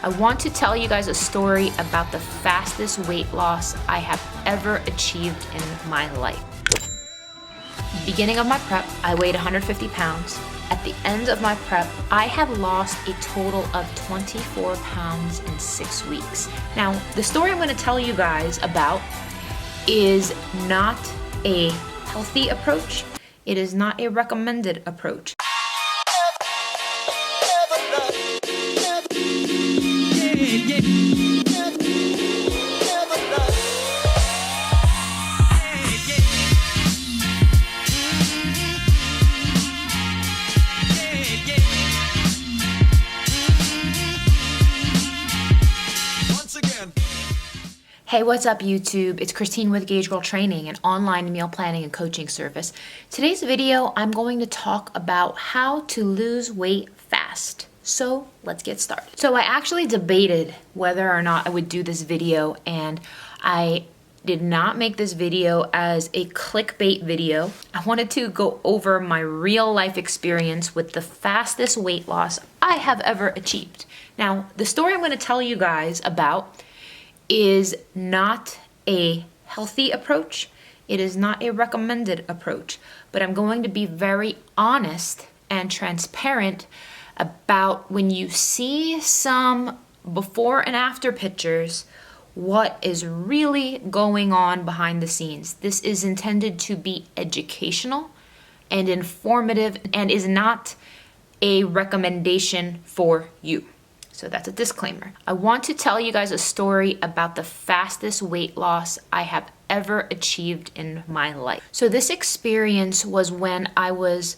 I want to tell you guys a story about the fastest weight loss I have ever achieved in my life. Beginning of my prep, I weighed 150 pounds. At the end of my prep, I had lost a total of 24 pounds in 6 weeks. Now, the story I'm going to tell you guys about is not a healthy approach. It is not a recommended approach. Hey, what's up YouTube? It's Christine with Gauge Girl Training, an online meal planning and coaching service. Today's video, I'm going to talk about how to lose weight fast. So let's get started. So I actually debated whether or not I would do this video, and I did not make this video as a clickbait video. I wanted to go over my real life experience with the fastest weight loss I have ever achieved. Now, the story I'm going to tell you guys about is not a healthy approach. It is not a recommended approach, but I'm going to be very honest and transparent about when you see some before and after pictures, what is really going on behind the scenes. This is intended to be educational and informative and is not a recommendation for you. So that's a disclaimer. I want to tell you guys a story about the fastest weight loss I have ever achieved in my life. So this experience was when I was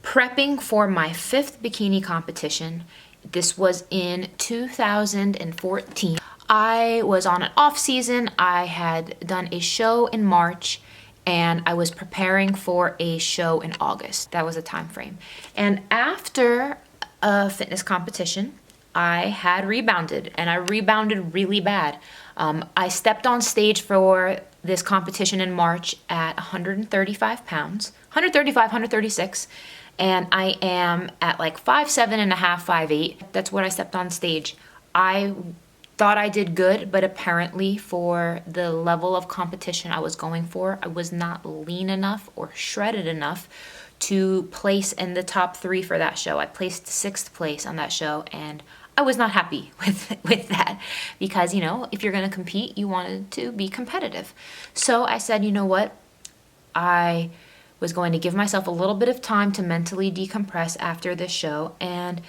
prepping for my 5th bikini competition. This was in 2014. I was on an off season. I had done a show in March and I was preparing for a show in August. That was a time frame. And after a fitness competition, I had rebounded, and I rebounded really bad. I stepped on stage for this competition in March at 135 pounds, 136, and I am at like 5'7" and a half, 5'8". That's what I stepped on stage. I thought I did good, but apparently for the level of competition I was going for, I was not lean enough or shredded enough to place in the top 3 for that show. I placed 6th place on that show, and I was not happy with that because, you know, if you're going to compete, you wanted to be competitive. So I said, you know what? I was going to give myself a little bit of time to mentally decompress after this show. And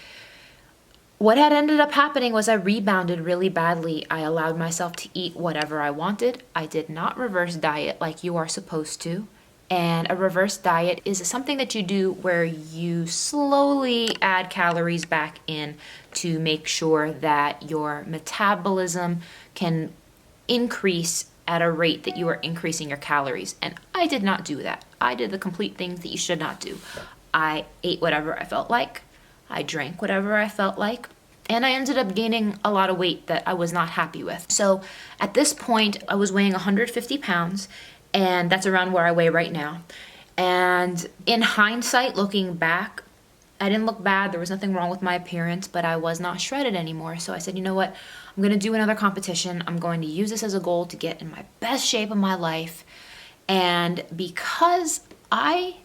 what had ended up happening was I rebounded really badly. I allowed myself to eat whatever I wanted. I did not reverse diet like you are supposed to. And a reverse diet is something that you do where you slowly add calories back in to make sure that your metabolism can increase at a rate that you are increasing your calories. And I did not do that. I did the complete things that you should not do. I ate whatever I felt like. I drank whatever I felt like. And I ended up gaining a lot of weight that I was not happy with. So at this point, I was weighing 150 pounds. And that's around where I weigh right now. And in hindsight, looking back, I didn't look bad. There was nothing wrong with my appearance, but I was not shredded anymore. So I said, you know what? I'm going to do another competition. I'm going to use this as a goal to get in my best shape of my life. And because I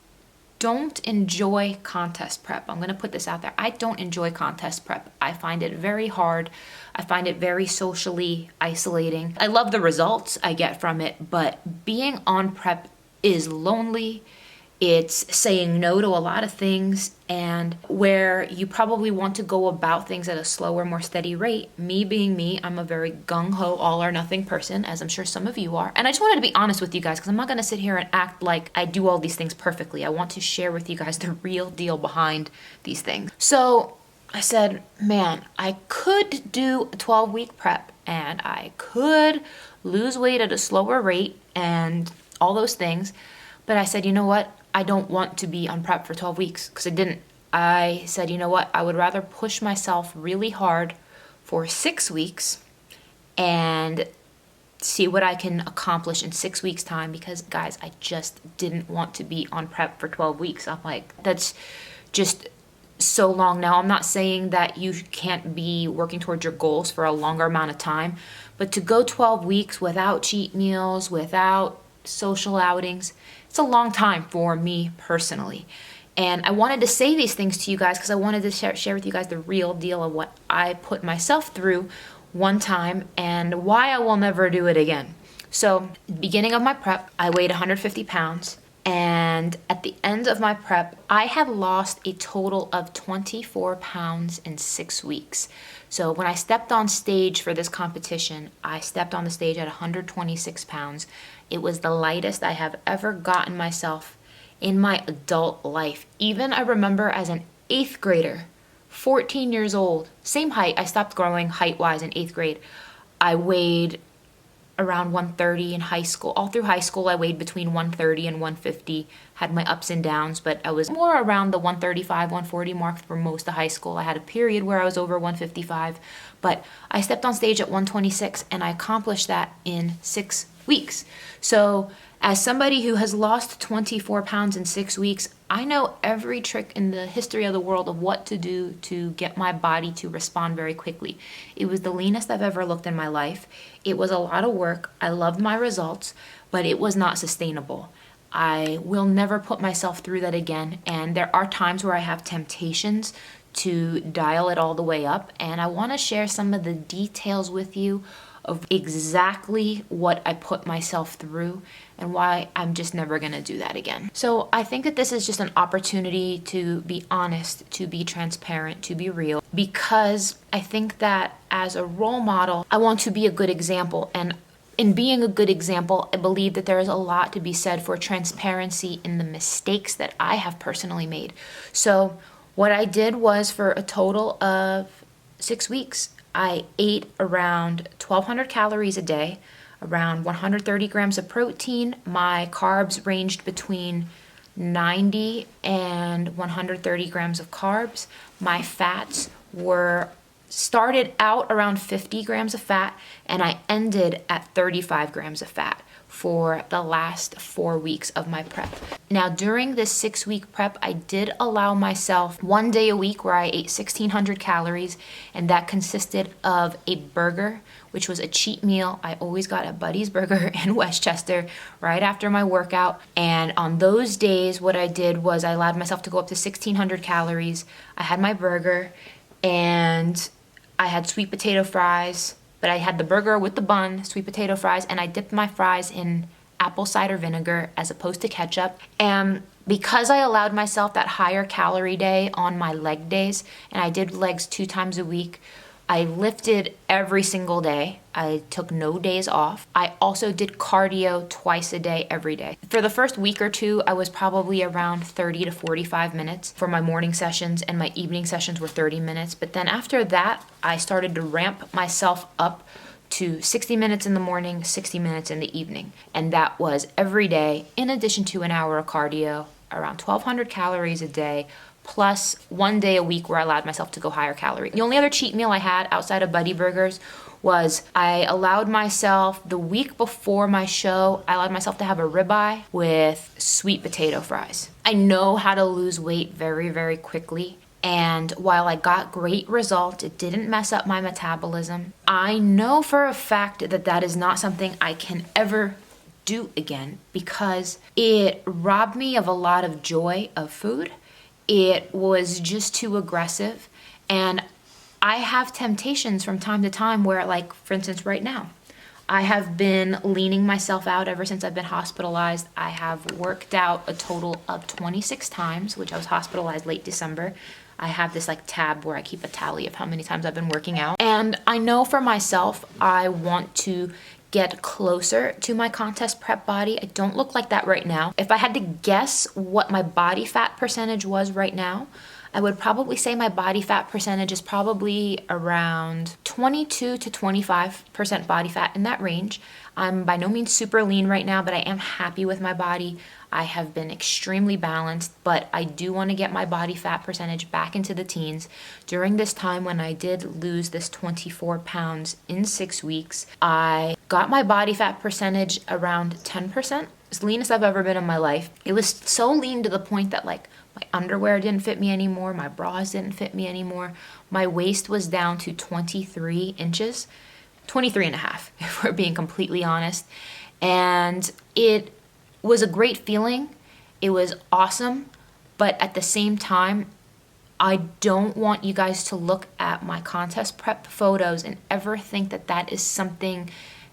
don't enjoy contest prep, I'm going to put this out there. I don't enjoy contest prep. I find it very hard. I find it very socially isolating. I love the results I get from it, but being on prep is lonely. It's saying no to a lot of things, and where you probably want to go about things at a slower, more steady rate. Me being me, I'm a very gung-ho, all or nothing person, as I'm sure some of you are. And I just wanted to be honest with you guys, because I'm not going to sit here and act like I do all these things perfectly. I want to share with you guys the real deal behind these things. So I said, man, I could do a 12-week prep, and I could lose weight at a slower rate and all those things. But I said, you know what? I don't want to be on prep for 12 weeks because I didn't. I said, you know what? I would rather push myself really hard for 6 weeks and see what I can accomplish in 6 weeks' time, because guys, I just didn't want to be on prep for 12 weeks. I'm like, that's just so long now. I'm not saying that you can't be working towards your goals for a longer amount of time, but to go 12 weeks without cheat meals, without social outings, it's a long time for me personally. And I wanted to say these things to you guys because I wanted to share with you guys the real deal of what I put myself through one time and why I will never do it again. So, beginning of my prep, I weighed 150 pounds. And at the end of my prep, I had lost a total of 24 pounds in 6 weeks. So when I stepped on stage for this competition, I stepped on the stage at 126 pounds. It was the lightest I have ever gotten myself in my adult life. Even I remember as an 8th grader, 14 years old, same height. I stopped growing height-wise in 8th grade. I weighed around 130 in high school. All through high school, I weighed between 130 and 150, had my ups and downs, but I was more around the 135, 140 mark for most of high school. I had a period where I was over 155, but I stepped on stage at 126 and I accomplished that in 6 weeks. So as somebody who has lost 24 pounds in 6 weeks, I know every trick in the history of the world of what to do to get my body to respond very quickly. It was the leanest I've ever looked in my life. It was a lot of work. I loved my results, but it was not sustainable. I will never put myself through that again. And there are times where I have temptations to dial it all the way up. And I want to share some of the details with you of exactly what I put myself through and why I'm just never going to do that again. So I think that this is just an opportunity to be honest, to be transparent, to be real, because I think that as a role model, I want to be a good example. And in being a good example, I believe that there is a lot to be said for transparency in the mistakes that I have personally made. So what I did was, for a total of 6 weeks, I ate around 1,200 calories a day, around 130 grams of protein. My carbs ranged between 90 and 130 grams of carbs. My fats started out around 50 grams of fat, and I ended at 35 grams of fat for the last 4 weeks of my prep. Now, during this 6-week prep, I did allow myself 1 day a week where I ate 1,600 calories, and that consisted of a burger, which was a cheat meal. I always got a Buddy's Burger in Westchester right after my workout. And on those days, what I did was I allowed myself to go up to 1,600 calories. I had my burger, and I had sweet potato fries, but I had the burger with the bun, sweet potato fries, and I dipped my fries in apple cider vinegar as opposed to ketchup. And because I allowed myself that higher calorie day on my leg days, and I did legs 2 times a week, I lifted every single day. I took no days off. I also did cardio twice a day, every day. For the first week or two, I was probably around 30 to 45 minutes for my morning sessions, and my evening sessions were 30 minutes. But then after that, I started to ramp myself up to 60 minutes in the morning, 60 minutes in the evening. And that was every day, in addition to an hour of cardio, around 1,200 calories a day, plus 1 day a week where I allowed myself to go higher calorie. The only other cheat meal I had outside of Buddy Burgers was I allowed myself, the week before my show, I allowed myself to have a ribeye with sweet potato fries. I know how to lose weight very, very quickly. And while I got great results, it didn't mess up my metabolism. I know for a fact that that is not something I can ever do again because it robbed me of a lot of joy of food. It was just too aggressive. And I have temptations from time to time where, like, for instance, right now, I have been leaning myself out ever since I've been hospitalized. I have worked out a total of 26 times, which I was hospitalized late December. I have this tab where I keep a tally of how many times I've been working out. And I know for myself, I want to get closer to my contest prep body. I don't look like that right now. If I had to guess what my body fat percentage was right now, I would probably say my body fat percentage is probably around 22 to 25% body fat, in that range. I'm by no means super lean right now, but I am happy with my body. I have been extremely balanced, but I do want to get my body fat percentage back into the teens. During this time when I did lose this 24 pounds in 6 weeks, I got my body fat percentage around 10%. as lean as I've ever been in my life. It was so lean to the point that like my underwear didn't fit me anymore, my bras didn't fit me anymore. My waist was down to 23 inches, 23 and a half, if we're being completely honest. And it was a great feeling. It was awesome. But at the same time, I don't want you guys to look at my contest prep photos and ever think that that is something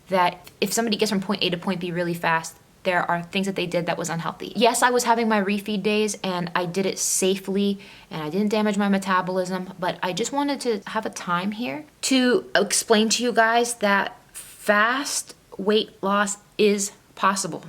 that if somebody gets from point A to point B really fast, there are things that they did that was unhealthy. Yes, I was having my refeed days and I did it safely and I didn't damage my metabolism, but I just wanted to have a time here to explain to you guys that fast weight loss is possible.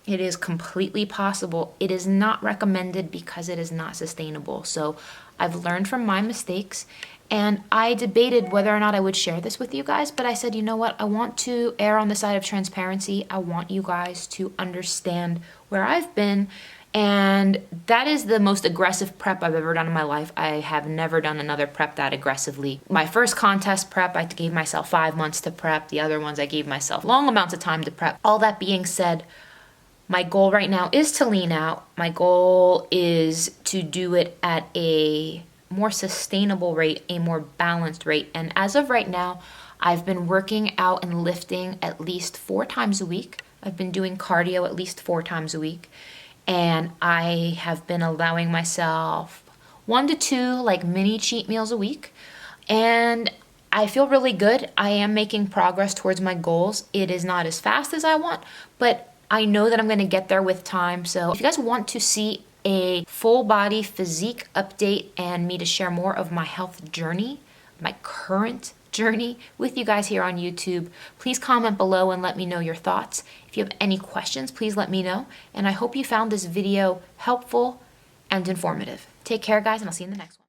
It is completely possible. It is not recommended because it is not sustainable. So I've learned from my mistakes, and I debated whether or not I would share this with you guys, but I said, you know what? I want to err on the side of transparency. I want you guys to understand where I've been, and that is the most aggressive prep I've ever done in my life. I have never done another prep that aggressively. My first contest prep, I gave myself 5 months to prep. The other ones, I gave myself long amounts of time to prep. All that being said, my goal right now is to lean out. My goal is to do it at a more sustainable rate, a more balanced rate. And as of right now, I've been working out and lifting at least 4 times a week. I've been doing cardio at least 4 times a week. And I have been allowing myself 1 to 2 like mini cheat meals a week. And I feel really good. I am making progress towards my goals. It is not as fast as I want, but I know that I'm going to get there with time. So if you guys want to see a full body physique update and me to share more of my health journey, my current journey with you guys here on YouTube, please comment below and let me know your thoughts. If you have any questions, please let me know. And I hope you found this video helpful and informative. Take care, guys, and I'll see you in the next one.